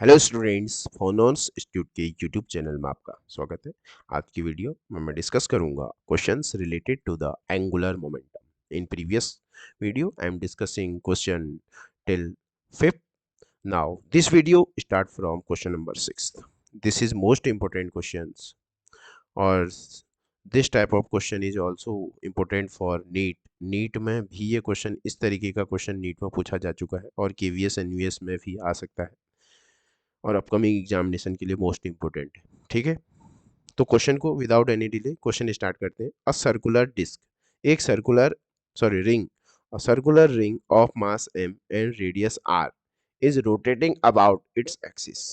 Hello students, फोनोन्स institute के YouTube channel में आपका स्वागत है। आज की वीडियो में मैं डिस्कस करूंगा questions related to the angular momentum. In previous video I am discussing question till fifth. Now this video start from question number sixth. This is most important questions और this type of question is also important for NEET. NEET में भी ये question, इस तरीके का question NEET में पूछा जा चुका है और केवीएस एनवीएस में भी आ सकता है और अपकमिंग एग्जामिनेशन के लिए मोस्ट इंपोर्टेंट है। ठीक है, तो क्वेश्चन को without any delay question start करते हैं। अ सर्कुलर डिस्क, एक circular ring, a circular ring of mass m and radius r is rotating about its axis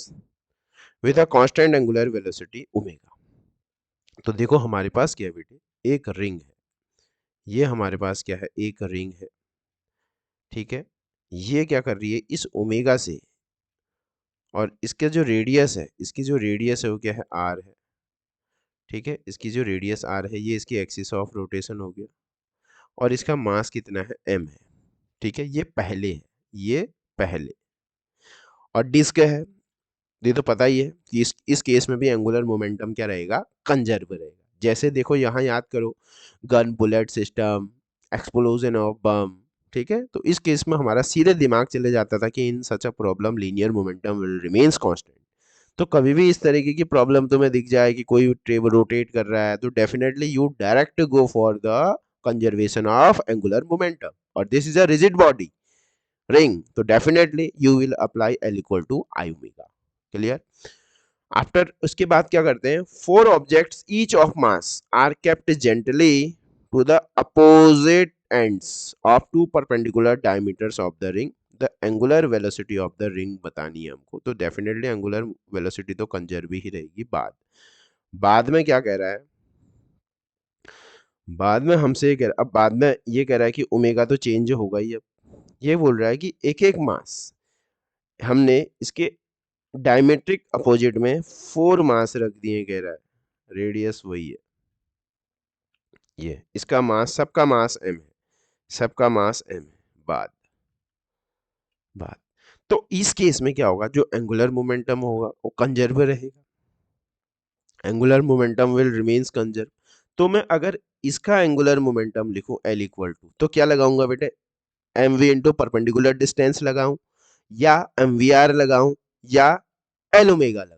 with a constant angular velocity omega. तो देखो हमारे पास क्या है बेटे, एक रिंग है। ये हमारे पास क्या है, एक रिंग है। ठीक है, ये क्या कर रही है, इस ओमेगा से, और इसका जो रेडियस है, इसकी जो रेडियस है वो क्या है, r है। ठीक है, इसकी जो रेडियस r है ये इसकी एक्सिस ऑफ रोटेशन हो गया और इसका मास कितना है, m है। ठीक है, ये पहले है, ये पहले। और डिस्क है, ये तो पता ही है कि इस केस में भी एंगुलर मोमेंटम क्या रहेगा, कंजर्व रहेगा। जैसे देखो यहाँ याद करो, gun bullet system, explosion of bomb. ठीक है, तो इस केस में हमारा सीधे दिमाग चले जाता था कि in such a problem linear momentum will remains constant. तो कभी भी इस तरीके की प्रॉब्लम तुम्हें दिख जाए कि कोई ट्रेन रोटेट कर रहा है, तो definitely you direct go for the conservation of angular momentum. और this is a rigid body ring, तो definitely you will apply L equal to I omega. Clear. After उसके बाद क्या करते हैं, four objects each of mass are kept gently to the opposite ends of two perpendicular diameters of the ring. The angular velocity of the ring बतानी है हमको, तो definitely angular velocity तो कंजर्व ही रहेगी। बाद में क्या कह रहा है, बाद में हमसे ये कह रहा, अब बाद में ये कह रहा है कि ओमेगा तो चेंज होगा ही। अब ये बोल रहा है कि एक एक मास हमने इसके डायमेट्रिक अपोजिट में फोर मास रख दिए, कह रहा है रेडियस वही है, ये इसका मास, सबका मास m है, सबका मास m है। बाद बाद तो इस केस में क्या होगा, जो एंगुलर मोमेंटम होगा वो कंजर्व रहेगा, angular momentum will remains conserve. तो मैं अगर इसका एंगुलर मोमेंटम लिखूं L इक्वल टू, तो क्या लगाऊंगा बेटे, M V into perpendicular distance लगाऊं, या एम वी आर लगाऊं, या एल ओमेगा लगाऊं।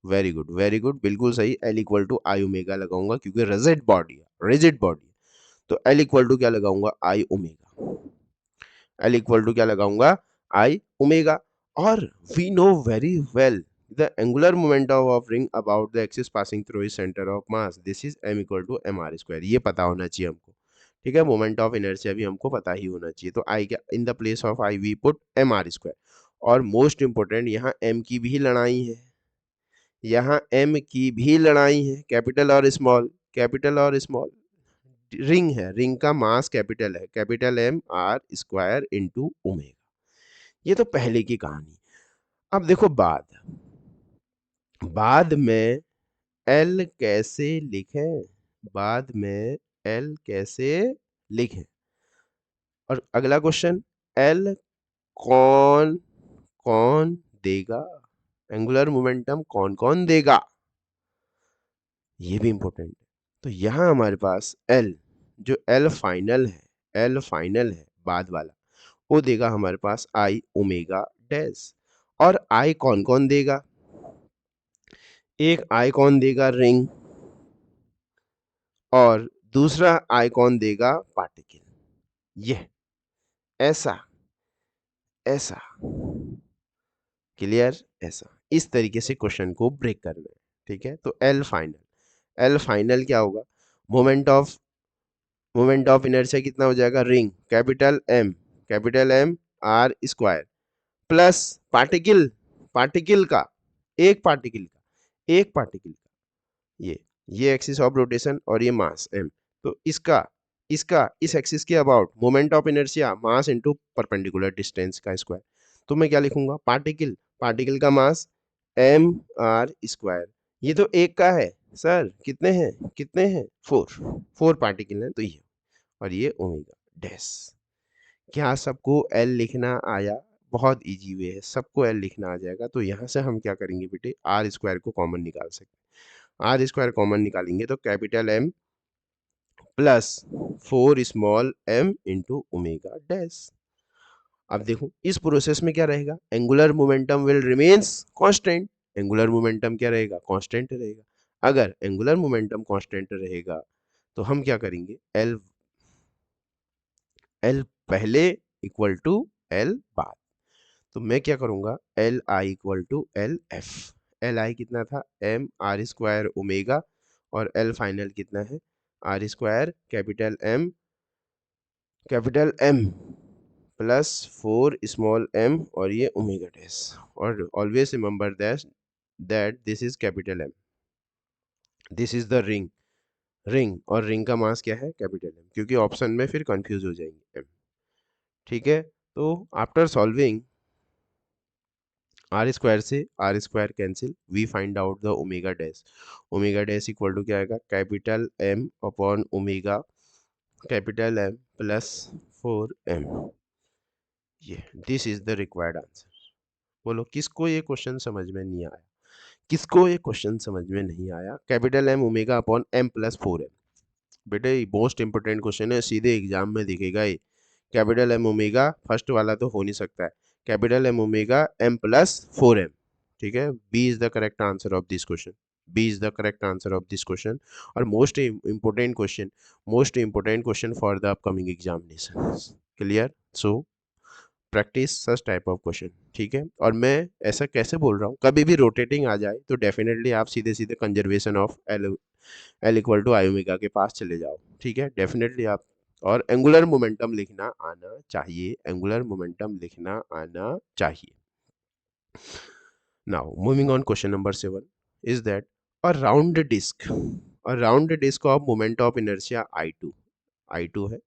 वेरी गुड, वेरी गुड, बिल्कुल सही। L equal to I omega लगाऊंगा क्योंकि रिजिड बॉडी है, रिजिड बॉडी। तो एल इक्वल टू क्या लगाऊंगा, I omega. L equal to क्या लगाऊंगा, आई ओमेगा। और we know very well the angular momentum of ring about the axis passing through is centre of mass, this is M equal to M R square. ये पता होना चाहिए हमको। ठीक है, मोमेंट ऑफ इनर्शिया भी हमको पता ही होना चाहिए। तो आई क्या, in the place of I we put M R square. और मोस्ट इंपोर्टेंट, यहाँ एम की भी लड़ाई है, यहाँ एम की भी लड़ाई है, कैपिटल और स्मॉल, कैपिटल और स्मॉल। रिंग है, रिंग का मास कैपिटल है, capital M R square into omega. ये तो पहले की कहानी। अब देखो बाद में एल कैसे लिखें, बाद में एल कैसे लिखें। और अगला क्वेश्चन, एल कौन कौन देगा, एंगुलर मोमेंटम कौन कौन देगा, ये भी इंपॉर्टेंट है। तो यहां हमारे पास एल, जो एल फाइनल है, एल फाइनल है बाद वाला, वो देगा हमारे पास आई ओमेगा डैश। और आई कौन कौन देगा, एक आई कौन देगा, रिंग, और दूसरा आई कौन देगा, पार्टिकल। ये ऐसा ऐसा, क्लियर, ऐसा इस तरीके से क्वेश्चन को ब्रेक करना है। ठीक है, तो एल फाइनल, एल फाइनल क्या होगा, मोमेंट ऑफ इनर्शिया कितना हो जाएगा, ring capital M R square, plus particle, particle का, एक पार्टिकल का, एक पार्टिकल का, ये एक्सिस ऑफ रोटेशन और ये मास m। तो इसका इसका इस एक्सिस के about moment of inertia mass into perpendicular distance का स्क्वायर। तो मैं क्या लिखूंगा, पार्टिकल, पार्टिकल का मास m r स्क्वायर। ये तो एक का है सर, कितने हैं, कितने हैं, फोर पार्टिकल हैं, तो ये और ये ओमेगा डैश। क्या सबको एल लिखना आया, बहुत इजी वे है, सबको एल लिखना आ जाएगा। तो यहाँ से हम क्या करेंगे बेटे, आर स्क्वायर को कॉमन निकाल सकते हैं। आर स्क्वायर कॉमन निकालेंगे तो capital M plus 4 small M into omega dash. अब देखो इस प्रोसेस में क्या रहेगा, angular momentum will remains constant. Angular momentum क्या रहेगा, कांस्टेंट रहेगा। अगर एंगुलर मोमेंटम कांस्टेंट रहेगा तो हम क्या करेंगे, एल एल पहले इक्वल टू एल बाद। तो मैं क्या करूंगा, L I equal to L F. L I कितना था, एम आर स्क्वायर ओमेगा, और एल फाइनल कितना है, R square capital M plus 4 small M और ये ओमेगा डैश। और always remember that this is capital M, this is the ring. Ring और ring का मास क्या है, कैपिटल एम, क्योंकि ऑप्शन में फिर कंफ्यूज हो जाएंगे एम। ठीक है, तो आफ्टर सॉल्विंग आर स्क्वायर से R square cancel, we find out the omega dash. Omega dash equal to क्या आएगा, capital M upon omega capital M plus 4m। ये this is the required answer. बोलो किसको ये क्वेश्चन समझ में नहीं आया, किसको ये क्वेश्चन समझ में नहीं आया, capital M omega upon M plus 4m। बेटे मोस्ट इंपोर्टेंट क्वेश्चन है, सीधे एग्जाम में दिखेगा ये। कैपिटल एम ओमेगा फर्स्ट वाला तो हो नहीं सकता है, capital M omega M plus 4m। ठीक है, B is the correct answer of this question, B is the correct answer of this question. और most important question for the upcoming examination. Clear, so practice such type of question. ठीक है, और मैं ऐसा कैसे बोल रहा हूँ, कभी भी रोटेटिंग आ जाए तो डेफिनेटली आप सीधे सीधे conservation of L equal to I omega के पास चले जाओ। ठीक है, डेफिनेटली आप, और एंगुलर मोमेंटम लिखना आना चाहिए, एंगुलर मोमेंटम लिखना आना चाहिए। Now moving on, question number 7 is that a round disc of moment of inertia I2 है,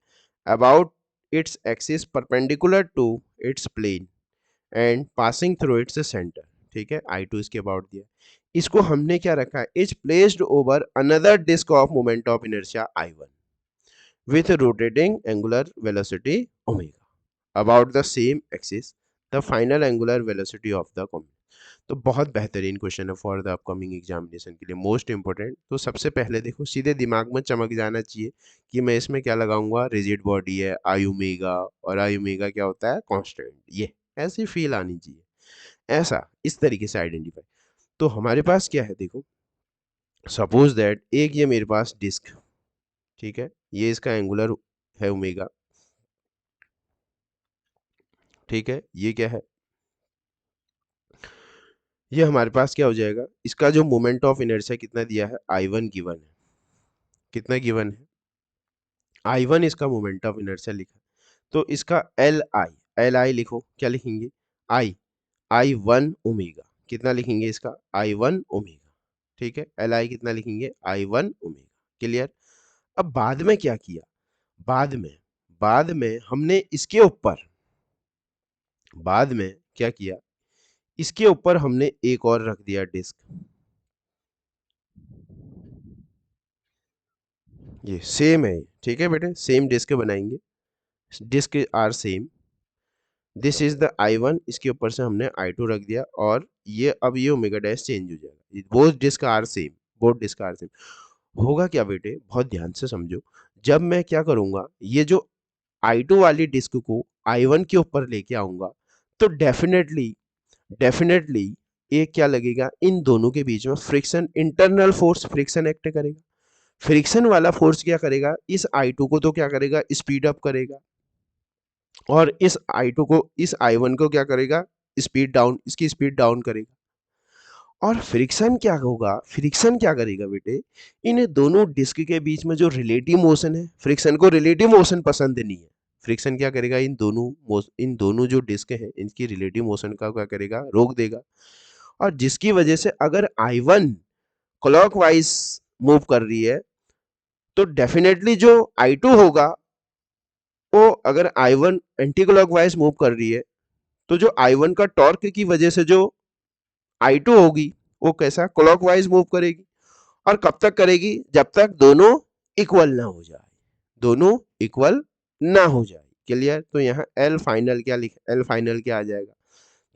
about its axis perpendicular to its plane and passing through its centre. ठीक है, I2 इसके अबाउट दिया, इसको हमने क्या रखा है, is placed over another disc of moment of inertia I1 with rotating angular velocity omega about the same axis, the final angular velocity of the comet। तो बहुत बेहतरीन क्वेश्चन है फॉर द अपकमिंग एग्जामिनेशन के लिए, most important. तो सबसे पहले देखो सीधे दिमाग में चमक जाना चाहिए कि मैं इसमें क्या लगाऊंगा, रिजिड बॉडी है आई ओमेगा, और आई ओमेगा क्या होता है, कांस्टेंट। ये ऐसी फील आनी चाहिए, ऐसा इस तरीके से आइडेंटिफाई। तो हमारे पास क्या है, देखो सपोज दैट एक ये मेरे पास डिस्क, ठीक है, ये इसका एंगुलर है ओमेगा। ठीक है, ये क्या है, ये हमारे पास क्या हो जाएगा, इसका जो मोमेंट ऑफ इनर्शिया कितना दिया है, I1 गिवन है। कितना गिवन है, I1 इसका मोमेंट ऑफ इनर्शिया लिखा, तो इसका एल आई लिखो, क्या लिखेंगे, आई वन ओमेगा, कितना लिखेंगे इसका, I1 ओमेगा। ठीक है, एल आई कितना लिखेंगे, I1 ओमेगा। क्लियर। अब बाद में क्या किया, बाद में हमने इसके ऊपर, बाद में क्या किया, इसके ऊपर हमने एक और रख दिया डिस्क, ये सेम है। ठीक है बेटे, सेम डिस्क बनाएंगे, disc are same, this is the I1, इसके ऊपर से हमने I2 रख दिया, और ये अब ये ओमेगा डैश चेंज हो जाएगा, both disc are same, both disc are same. होगा क्या बेटे, बहुत ध्यान से समझो, जब मैं क्या करूंगा, ये जो I2 वाली डिस्क को I1 के ऊपर लेके आऊंगा, तो डेफिनेटली ये क्या लगेगा, इन दोनों के बीच में friction, internal force friction act करेगा। फ्रिक्शन वाला फोर्स क्या करेगा, इस I2 को तो क्या करेगा, स्पीड अप करेगा, और इस I2 को, इस I1 को क्या करेगा, स्पीड डाउन, इसकी स्पीड डाउन करेगा। और फ्रिक्शन क्या होगा, फ्रिक्शन क्या करेगा बेटे, इन दोनों डिस्क के बीच में जो रिलेटिव मोशन है, फ्रिक्शन को रिलेटिव मोशन पसंद नहीं है, फ्रिक्शन क्या करेगा, इन दोनों जो डिस्क हैं इनकी रिलेटिव मोशन का क्या करेगा, रोक देगा। और जिसकी वजह से अगर I1 क्लॉकवाइज मूव कर रही है, तो डेफिनेटली जो I2 होगा, वो अगर I1 एंटी क्लॉकवाइज मूव कर रही है, तो जो I1 का टॉर्क की वजह से जो I2 होगी, वो कैसा, क्लॉकवाइज मूव करेगी। और कब तक करेगी, जब तक दोनों इक्वल ना हो जाए, दोनों इक्वल ना हो जाए। क्लियर। तो यहाँ एल फाइनल क्या लिख, एल फाइनल क्या आ जाएगा,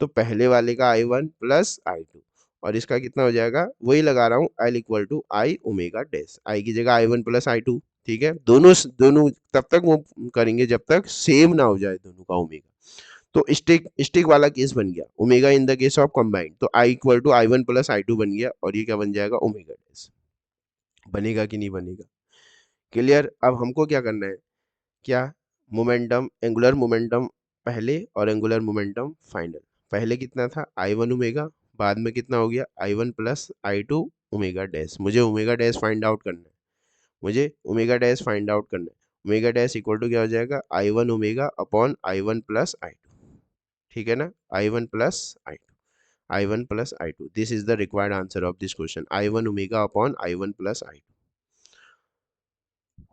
तो पहले वाले का I1 प्लस I2 और इसका कितना हो जाएगा, वही लगा रहा हूँ, L equal to I omega dash, I की जगह I1 प्लस I2। ठीक है, दोनों दोनों तब तक वो करेंगे जब तक सेम ना हो जाए दोनों का ओमेगा। तो स्टिक स्टिक वाला केस बन गया, omega in the case of combined, तो I equal to I1 plus I2 बन गया और ये क्या बन जाएगा, ओमेगा डैश। बनेगा कि नहीं बनेगा, क्लियर। अब हमको क्या करना है, क्या, मोमेंटम, एंगुलर मोमेंटम पहले और एंगुलर मोमेंटम फाइनल। पहले कितना था, I1 ओमेगा, बाद में कितना हो गया, I1 plus I2 omega dash. मुझे ओमेगा डैश फाइंड आउट करना है, मुझे ओमेगा डैश फाइंड आउट करना है। ओमेगा डैश इक्वल टू क्या हो जाएगा, I1 omega upon I1 plus I2। ठीक है ना, I1 plus I2, I1 plus I2, this is the required answer of this question, I1 omega upon I1 plus I2।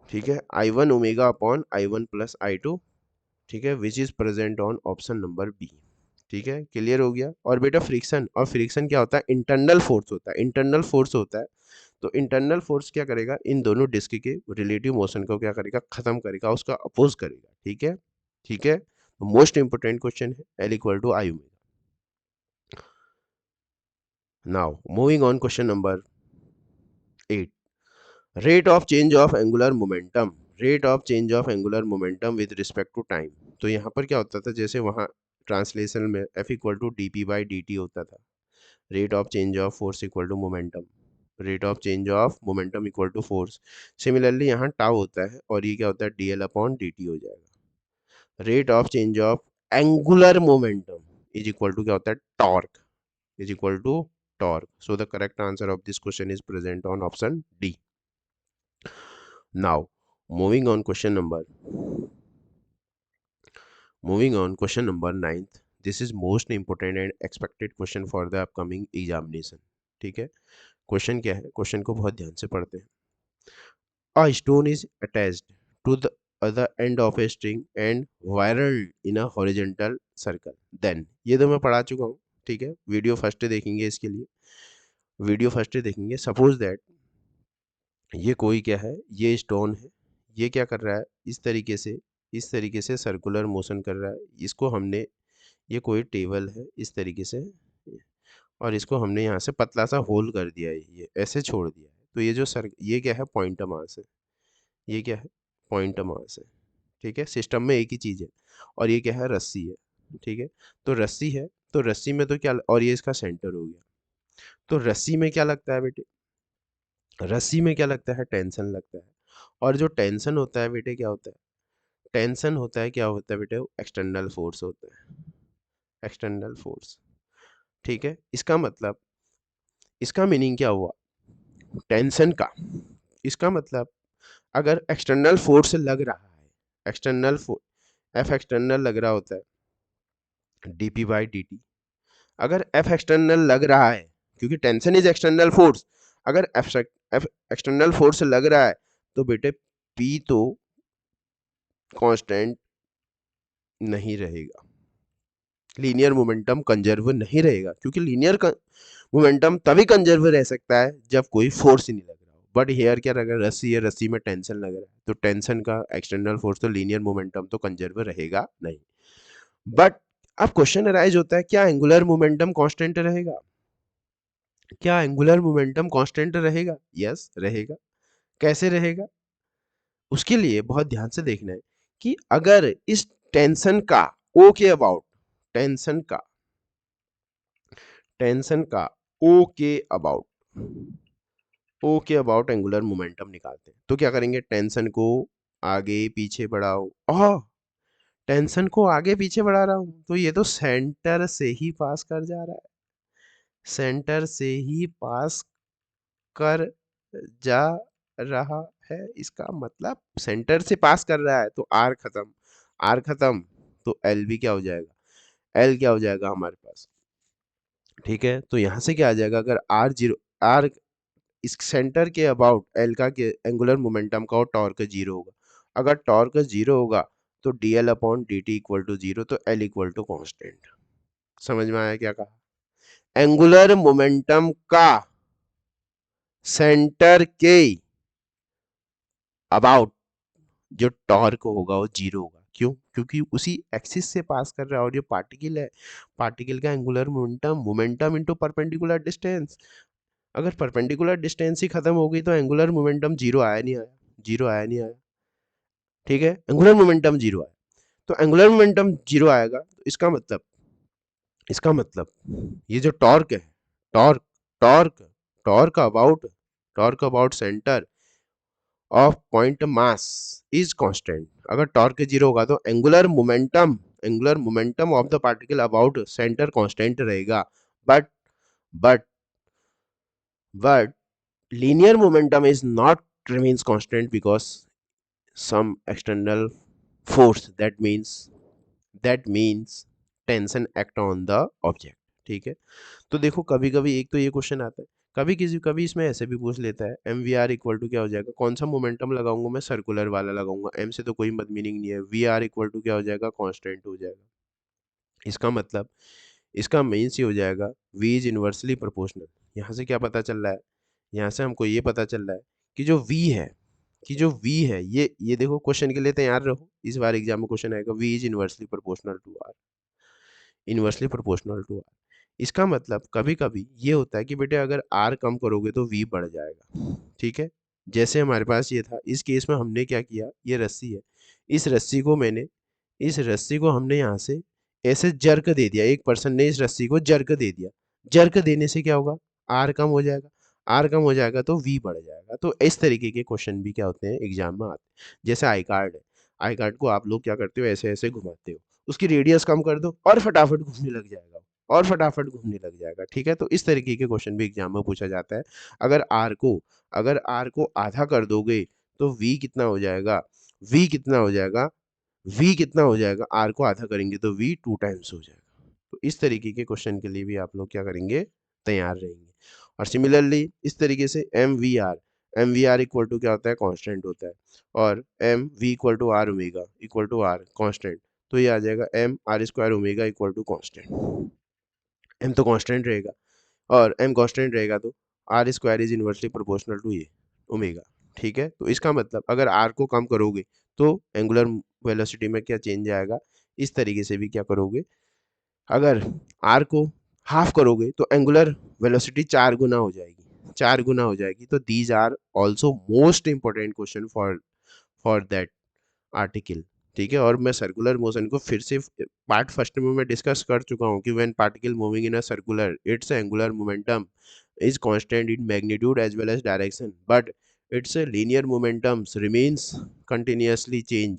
ठीक है, I1 omega upon I1 plus I2, ठीक है, which is present on option number B. ठीक है, clear हो गया। और बेटा फ्रिक्शन, और फ्रिक्शन क्या होता है, इंटरनल फोर्स होता है, इंटरनल फोर्स होता है। तो इंटरनल फोर्स क्या करेगा, इन दोनों डिस्क के रिलेटिव मोशन को क्या करेगा, खत्म करेगा, उसका अपोज करेगा। ठीक है, ठीक है, मोस्ट इंपोर्टेंट क्वेश्चन है, L equal to I omega. Now moving on, question number 8, rate of change of angular momentum, rate of change of angular momentum with respect to time. तो यहाँ पर क्या होता था, जैसे वहाँ ट्रांसलेशन में F equal to D P by D T होता था, rate of change of force equal to momentum, rate of change of momentum equal to force. Similarly यहाँ टाउ होता है और ये क्या होता है, D L upon D T हो जाएगा। Rate of change of angular momentum is equal to क्या होता है, torque, is equal to torque. So the correct answer of this question is present on option D. Now, moving on question number ninth. This is most important and expected question for the upcoming examination. ठीक है, question क्या है, question को बहुत ध्यान से पढ़ते हैं। A stone is attached to the other end of a string and whirled in a horizontal circle. Then, ये तो मैं पढ़ा चुका हूँ। ठीक है, वीडियो फर्स्ट देखेंगे, इसके लिए वीडियो फर्स्ट देखेंगे। सपोज दैट ये कोई क्या है, ये स्टोन है, ये क्या कर रहा है, इस तरीके से सर्कुलर मोशन कर रहा है। इसको हमने, ये कोई टेबल है इस तरीके से, और इसको हमने यहाँ से पतला सा होल कर दिया है, ये ऐसे छोड़ दिया है। तो ये जो ये क्या है, पॉइंट मास है, ये क्या है, पॉइंट मास है। ठीक है, सिस्टम में एक ही चीज़ है। और ये क्या है, रस्सी है। ठीक है, तो रस्सी है, तो रस्सी में तो क्या, और ये इसका सेंटर हो गया। तो रस्सी में क्या लगता है बेटे, रस्सी में क्या लगता है, टेंशन लगता है। और जो टेंशन होता है बेटे, क्या होता है, टेंशन होता है, क्या होता है बेटे, एक्सटर्नल फोर्स होता है, एक्सटर्नल फोर्स। ठीक है, इसका मतलब, इसका मीनिंग क्या हुआ, टेंशन का, इसका मतलब अगर एक्सटर्नल फोर्स लग रहा है, एक्सटर्नल फोर्स, एफ एक्सटर्नल लग रहा होता है डीपी बाई डी टी। अगर एफ एक्सटर्नल लग रहा है, क्योंकि टेंशन इज एक्सटर्नल फोर्स, अगर एफ एक्सटर्नल फोर्स लग रहा है तो बेटे पी तो कांस्टेंट नहीं रहेगा, लीनियर मोमेंटम कंजर्व नहीं रहेगा। क्योंकि लीनियर मोमेंटम तभी कंजर्व रह सकता है जब कोई फोर्स ही नहीं लग रहा हो। बट हेयर क्या, अगर रस्सी है, रस्सी में टेंशन लग रहा है, तो टेंशन का एक्सटर्नल फोर्स तो लीनियर मोमेंटम तो कंजर्व रहेगा नहीं। बट अब क्वेश्चन अराइज होता है, क्या एंगुलर मोमेंटम कांस्टेंट रहेगा, क्या एंगुलर मोमेंटम कांस्टेंट रहेगा, यस रहेगा। कैसे रहेगा, उसके लिए बहुत ध्यान से देखना है कि अगर इस टेंशन का ओ के अबाउट, टेंशन का, टेंशन का ओ के अबाउट, ओ के अबाउट एंगुलर मोमेंटम निकालते हैं, तो क्या करेंगे, टेंशन को आगे पीछे बढ़ाओ। ओह, टेंशन को आगे पीछे बढ़ा रहा हूं, तो ये तो सेंटर से ही पास कर जा रहा है, सेंटर से ही पास कर जा रहा है। इसका मतलब सेंटर से पास कर रहा है, तो आर खत्म, आर खत्म, तो एल भी क्या हो जाएगा, एल क्या हो जाएगा हमारे पास। ठीक है, तो यहां से क्या आ जाएगा, अगर आर जीरो, आर इस सेंटर के अबाउट एल का के एंगुलर मोमेंटम का और टॉर्क जीरो होगा। अगर टॉर्क जीरो होगा तो D L upon D T equal to zero, तो एल इक्वल टू कॉन्स्टेंट। समझ में आया क्या कहा, एंगुलर मोमेंटम का सेंटर के अबाउट जो टॉर्क होगा वो जीरो होगा। क्यों, क्योंकि उसी एक्सिस से पास कर रहा है और ये पार्टिकल है। पार्टिकल का angular momentum, momentum into perpendicular distance. अगर परपेंडिकुलर डिस्टेंस ही खत्म हो गई तो एंगुलर मोमेंटम जीरो आया नहीं आया, जीरो आया नहीं आया, ठीक है, एंगुलर मोमेंटम जीरो आया। तो एंगुलर मोमेंटम जीरो आएगा तो इसका मतलब ये जो टॉर्क है, torque torque torque about centre of point mass is constant. अगर टॉर्क जीरो होगा तो angular momentum of the particle about centre constant रहेगा। But but but linear momentum is not remains constant because some external force, that means tension act on the object. ठीक है, तो देखो कभी कभी एक तो ये क्वेश्चन आता है, कभी इसमें ऐसे भी पूछ लेता है M V R equal to क्या हो जाएगा, कौन सा मोमेंटम लगाऊंगा मैं, सर्कुलर वाला लगाऊंगा, एम से तो कोई मत मीनिंग नहीं है, वी आर इक्वल टू क्या हो जाएगा, कांस्टेंट हो जाएगा। इसका मतलब इसका मीन्स ये हो जाएगा v इज इनवर्सली प्रोपोर्शनल। यहाँ से क्या पता चल रहा है, यहाँ से हमको ये पता चल रहा है कि जो v है ये देखो, क्वेश्चन के लिए तैयार रहो, इस बार एग्जाम में क्वेश्चन आएगा v is inversely proportional to r, inversely proportional to r। इसका मतलब कभी कभी ये होता है कि बेटे अगर r कम करोगे तो v बढ़ जाएगा। ठीक है, जैसे हमारे पास ये था, इस केस में हमने क्या किया, ये रस्सी है, इस रस्सी को मैंने इस रस्सी को हमने यहाँ से ऐसे जर्क दे दिया, एक पर्सन ने इस रस्सी को जर्क दे दिया। जर्क देने से क्या होगा, आर कम हो जाएगा, आर कम हो जाएगा तो वी बढ़ जाएगा। तो इस तरीके के क्वेश्चन भी क्या होते हैं एग्जाम में आते हैं। जैसे आई कार्ड है, आई कार्ड को आप लोग क्या करते हो, ऐसे ऐसे घुमाते हो, उसकी रेडियस कम कर दो और फटाफट घूमने लग जाएगा, और फटाफट घूमने लग जाएगा। ठीक है, तो इस तरीके के क्वेश्चन भी एग्जाम में पूछा जाता है। अगर आर को आधा कर दोगे तो वी कितना हो जाएगा, वी कितना हो जाएगा, v कितना हो जाएगा, r को आधा करेंगे तो v 2 टाइम्स हो जाएगा। तो इस तरीके के क्वेश्चन के लिए भी आप लोग क्या करेंगे, तैयार रहेंगे। और सिमिलरली इस तरीके से M V R equal to क्या होता है, कांस्टेंट होता है, और M V equal to R omega equal to R constant, तो ये आ जाएगा M R square omega equal to constant. M तो कांस्टेंट रहेगा और एम कांस्टेंट रहेगा तो R square is inversely proportional to ये ओमेगा। ठीक है, तो इसका मतलब अगर आर को कम करोगे तो एंगुलर वेलोसिटी में क्या चेंज आएगा, इस तरीके से भी क्या करोगे, अगर आर को हाफ करोगे तो एंगुलर वेलोसिटी 4 गुना हो जाएगी, 4 गुना हो जाएगी। तो these are also most important question for that article. ठीक है, और मैं सर्कुलर मोशन को फिर से पार्ट फर्स्ट में मैं डिस्कस कर चुका हूँ कि when particle moving in a circular it's angular momentum is constant in magnitude as well as direction, but its linear momentums remains continuously change।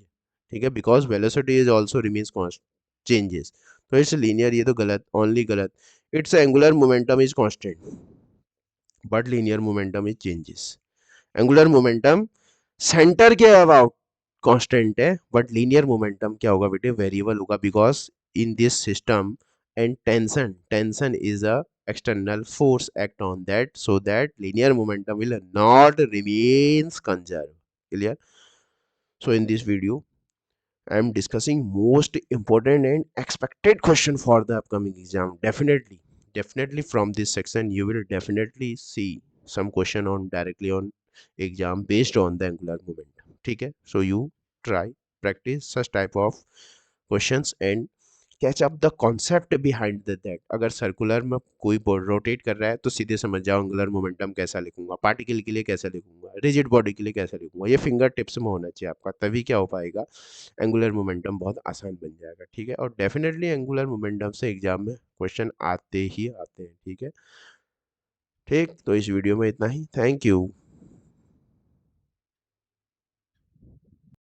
ठीक है, because velocity is also remains constant changes, तो it's linear, ये तो गलत, only गलत। It's angular momentum is constant but linear momentum is changes. Angular momentum centre के about constant है but linear momentum क्या होगा बेटे, वेरिएबल होगा, because in this system and tension is a external force act on that, so that linear momentum will not remains conserved. Clear? So in this video I am discussing most important and expected question for the upcoming exam. Definitely from this section you will definitely see some question on directly on exam based on the angular momentum. ठीक है, so you try practice such type of questions and catch up the concept behind that. अगर circular में कोई rotate कर रहा है तो सीधे समझ जाओ एंगुलर मोमेंटम कैसा लिखूंगा, पार्टिकल के लिए कैसा लिखूंगा, रिजिड बॉडी के लिए कैसा लिखूंगा, ये फिंगर टिप्स में होना चाहिए आपका, तभी क्या हो पाएगा, एंगुलर मोमेंटम बहुत आसान बन जाएगा। ठीक है, और डेफिनेटली एंगुलर मोमेंटम से एग्जाम में क्वेश्चन आते ही आते हैं। ठीक है, ठीक, तो इस वीडियो में इतना ही, थैंक यू।